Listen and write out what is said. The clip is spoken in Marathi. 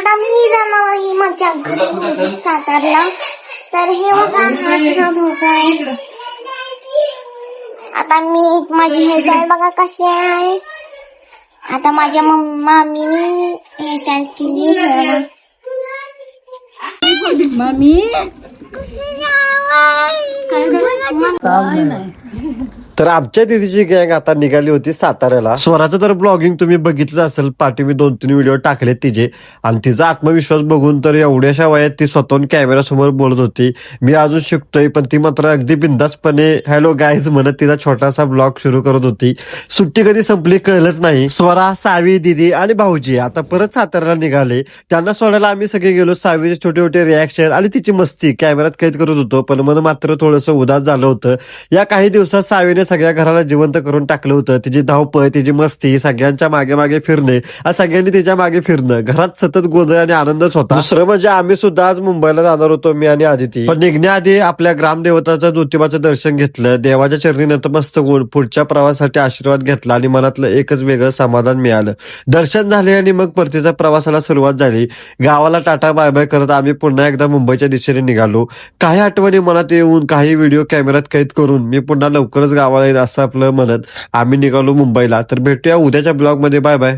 आता मी जाणार आहे माझ्या घरी सातारला. तर हे बघा हातचा धोका आहे. आता मी माझी हेअरस्टाईल बघा कशी आहे. आता माझ्या मामीने हेअरस्टाईल केली. मामी तर आमच्या दिदीची गँग आता निघाली होती साताऱ्याला. स्वराचं तर ब्लॉगिंग तुम्ही बघितलं असेल, पाठी मी 2-3 व्हिडिओ टाकले तिचे. आणि तिचा आत्मविश्वास बघून तर एवढ्याशा वयात ती स्वतःहून कॅमेरा समोर बोलत होती. मी अजून शिकतोय, पण ती मात्र अगदी बिंदासपणे हॅलो गाईज म्हणत तिचा छोटासा ब्लॉग सुरू करत होती. सुट्टी कधी संपली कळलंच नाही. स्वरा, सावी, दिदी आणि भाऊजी आता परत साताऱ्याला निघाले. त्यांना सोडायला आम्ही सगळे गेलो. सावीचे छोटे छोटे रिॲक्शन आणि तिची मस्ती कॅमेऱ्यात कैद करत होतो, पण मन मात्र थोडंसं उदास झालं होतं. या काही दिवसात सावीने सगळ्या घराला जिवंत करून टाकलं होतं. तिची धावपळ, तिची मस्ती, सगळ्यांच्या मागे मागे फिरणे आणि सगळ्यांनी तिच्या मागे फिरणं, घरात सतत गोंधळ आणि आनंदच होता. दुसरं म्हणजे आम्ही सुद्धा आज मुंबईला जाणार होतो, मी आणि आदिती. पण निघण्याआधी आपल्या ग्रामदेवताचं ज्योतिबाचं दर्शन घेतलं, देवाच्या चरणी नतमस्तक होऊन पुढच्या प्रवासासाठी आशीर्वाद घेतला आणि मनातलं एकच वेगळं समाधान मिळालं. दर्शन झाले आणि मग परतीच्या प्रवासाला सुरुवात झाली. गावाला टाटा बाय बाय करत आम्ही पुन्हा एकदा मुंबईच्या दिशेने निघालो. काही आठवणी मनात येऊन, काही व्हिडिओ कॅमेऱ्यात कैद करून मी पुन्हा लवकरच गावाला येईल असं आपलं म्हणत आम्ही निघालो मुंबईला. तर भेटूया उद्याच्या ब्लॉग मध्ये. Bye bye.